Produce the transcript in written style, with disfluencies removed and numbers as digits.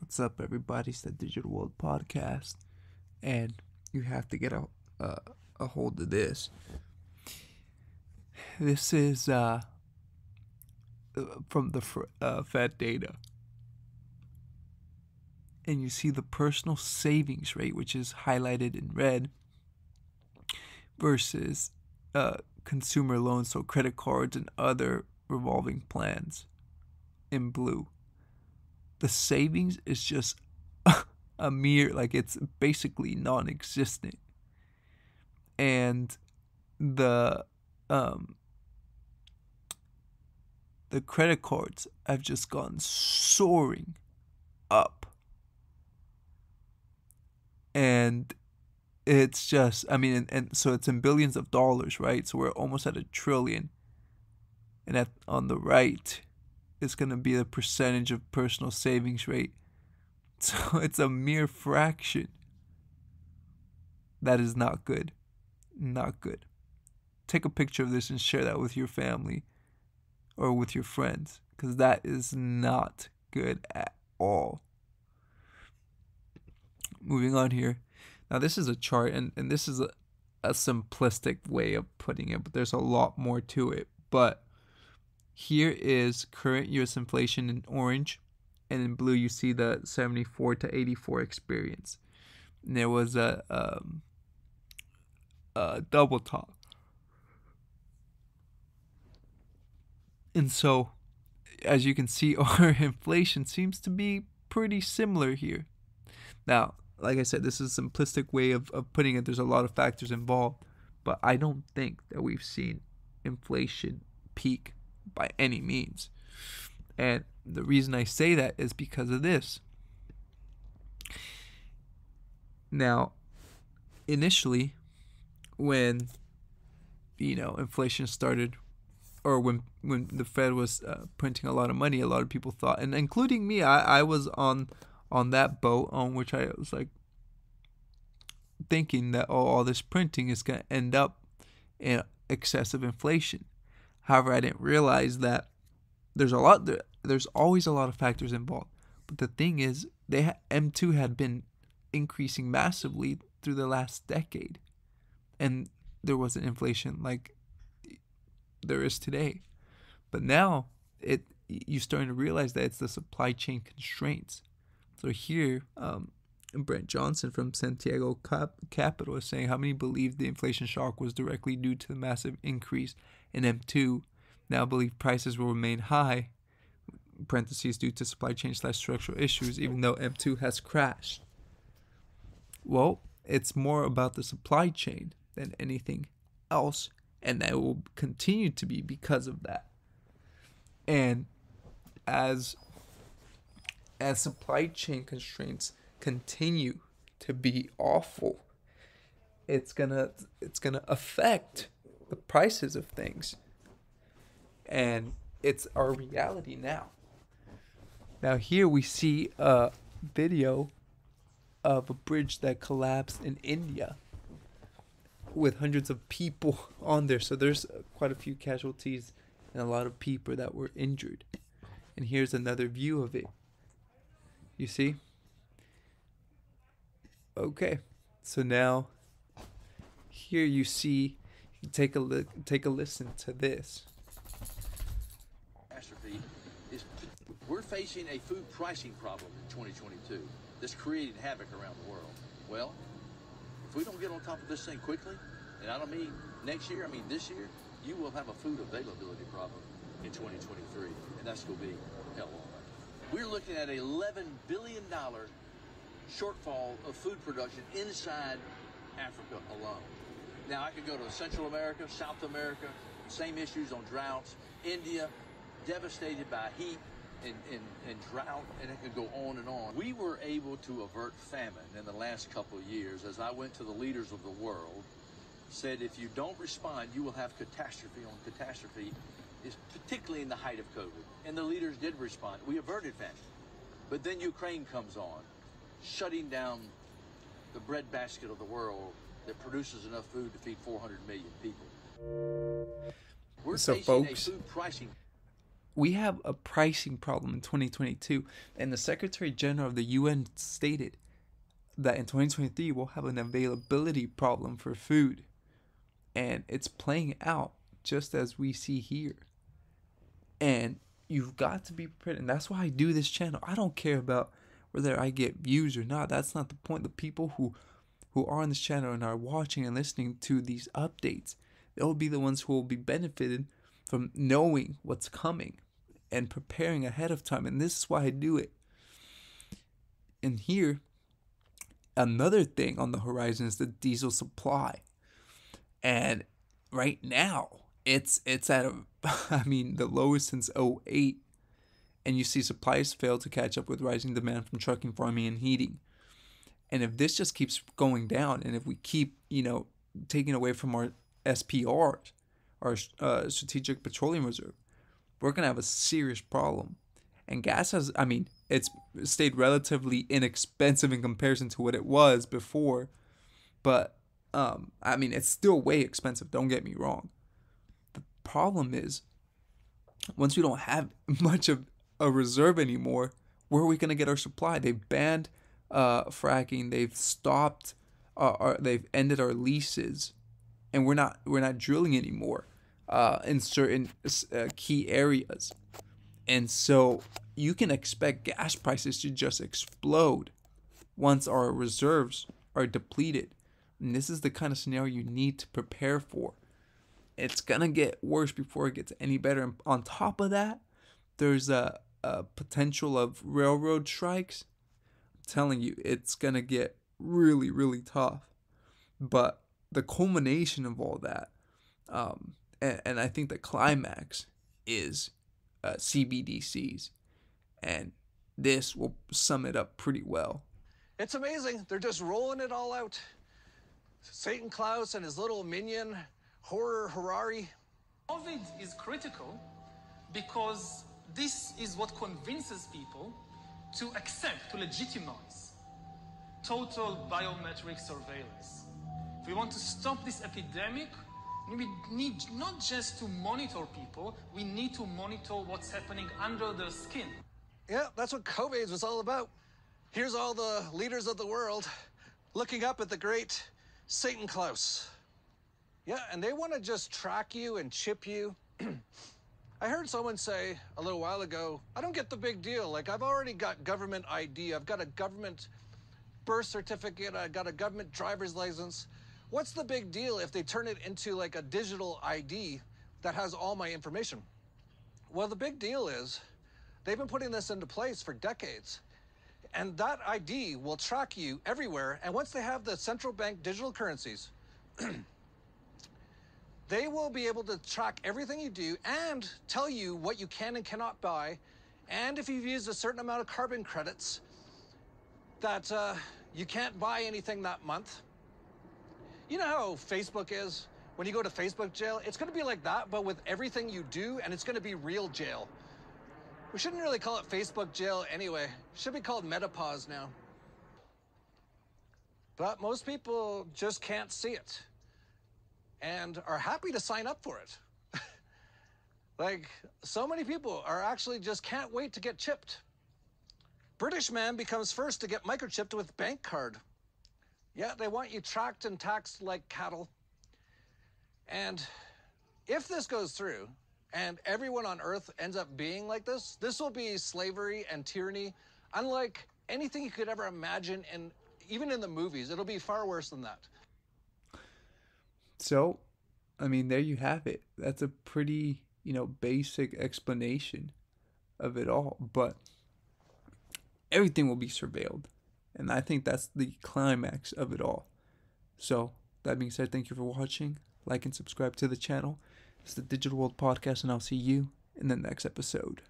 What's up, everybody? It's the Digital World Podcast, and you have to get a hold of this. This is from the Fed data, and you see the personal savings rate, which is highlighted in red, versus consumer loans, so credit cards and other revolving plans, in blue. The savings is just a mere, like, it's basically non-existent, and the credit cards have just gone soaring up, and it's just, I mean, and so it's in billions of dollars, right? So we're almost at $1 trillion, and on the right is going to be the percentage of personal savings rate. So it's a mere fraction. That is not good. Not good. Take a picture of this and share that with your family or with your friends, because that is not good at all. Moving on here. Now, this is a chart, and this is a simplistic way of putting it, but there's a lot more to it. But here is current U.S. inflation in orange, and in blue you see the 74 to 84 experience. And there was a double top. And so, as you can see, our inflation seems to be pretty similar here. Now, like I said, this is a simplistic way of putting it. There's a lot of factors involved, but I don't think that we've seen inflation peak by any means. And the reason I say that is because of this. Now, initially, when inflation started, or when the Fed was printing a lot of money, a lot of people thought, and including me, I was on that boat, on which I was like thinking that all this printing is going to end up in excessive inflation. However, I didn't realize that there's always a lot of factors involved. But the thing is, M2 had been increasing massively through the last decade, and there wasn't inflation like there is today. But now you're starting to realize that it's the supply chain constraints. So here, Brent Johnson from Santiago Capital is saying, how many believe the inflation shock was directly due to the massive increase in M2 now believe prices will remain high, parentheses, due to supply chain / structural issues, even though M2 has crashed? Well, it's more about the supply chain than anything else, and that will continue to be because of that. And as supply chain constraints continue to be awful, it's gonna affect the prices of things, and it's our reality now. Now here we see a video of a bridge that collapsed in India with hundreds of people on there. So there's quite a few casualties and a lot of people that were injured. And here's another view of it. You see? Okay. So now here you see, take a listen to this. We're facing a food pricing problem in 2022 that's creating havoc around the world. Well, if we don't get on top of this thing quickly, and I don't mean next year, I mean this year, you will have a food availability problem in 2023, and that's going to be hell on earth. We're looking at an $11 billion shortfall of food production inside Africa alone. Now, I could go to Central America, South America, same issues on droughts. India, devastated by heat and drought, and it could go on and on. We were able to avert famine in the last couple of years, as I went to the leaders of the world, said if you don't respond, you will have catastrophe on catastrophe, is particularly in the height of COVID. And the leaders did respond. We averted famine. But then Ukraine comes on, shutting down the breadbasket of the world that produces enough food to feed 400 million people. We're So facing folks, a food pricing. we have a pricing problem in 2022, and the Secretary General of the UN stated that in 2023 we'll have an availability problem for food, and it's playing out just as we see here. And you've got to be prepared, and that's why I do this channel. I don't care about whether I get views or not. That's not the point. The people who are on this channel and are watching and listening to these updates, they'll be the ones who will be benefited from knowing what's coming and preparing ahead of time. And this is why I do it. And here, another thing on the horizon is the diesel supply. And right now, it's at the lowest since 2008. And you see supplies fail to catch up with rising demand from trucking, farming, and heating. And if this just keeps going down, and if we keep, taking away from our SPRs, our Strategic Petroleum Reserve, we're going to have a serious problem. And gas has, it's stayed relatively inexpensive in comparison to what it was before. But, it's still way expensive, don't get me wrong. The problem is, once we don't have much of a reserve anymore, where are we going to get our supply? They've banned fracking. They've stopped, they've ended our leases, and we're not drilling anymore in certain key areas. And so you can expect gas prices to just explode once our reserves are depleted. And this is the kind of scenario you need to prepare for. It's going to get worse before it gets any better. And on top of that, there's a potential of railroad strikes. I'm telling you, it's going to get really, really tough. But the culmination of all that, and I think the climax is CBDCs. And this will sum it up pretty well. It's amazing. They're just rolling it all out. Satan Klaus and his little minion, Horror Harari. COVID is critical because this is what convinces people to accept, to legitimize total biometric surveillance. If we want to stop this epidemic, we need not just to monitor people, we need to monitor what's happening under their skin. Yeah, that's what COVID was all about. Here's all the leaders of the world looking up at the great Satan Klaus. Yeah, and they want to just track you and chip you. I heard someone say a little while ago, I don't get the big deal. Like, I've already got government ID. I've got a government birth certificate. I got a government driver's license. What's the big deal if they turn it into like a digital ID that has all my information? Well, the big deal is they've been putting this into place for decades. And that ID will track you everywhere. And once they have the central bank digital currencies, they will be able to track everything you do and tell you what you can and cannot buy. And if you've used a certain amount of carbon credits, that you can't buy anything that month. You know how Facebook is? When you go to Facebook jail, it's going to be like that, but with everything you do, and it's going to be real jail. We shouldn't really call it Facebook jail anyway. It should be called Metapause now. But most people just can't see it and are happy to sign up for it. Like, so many people are actually just can't wait to get chipped. British man becomes first to get microchipped with bank card. Yeah, they want you tracked and taxed like cattle. And if this goes through, and everyone on Earth ends up being like this, this will be slavery and tyranny, unlike anything you could ever imagine, and even in the movies, it'll be far worse than that. So, there you have it. That's a pretty, basic explanation of it all. But everything will be surveilled. And I think that's the climax of it all. So, that being said, thank you for watching. Like and subscribe to the channel. It's the Digital World Podcast, and I'll see you in the next episode.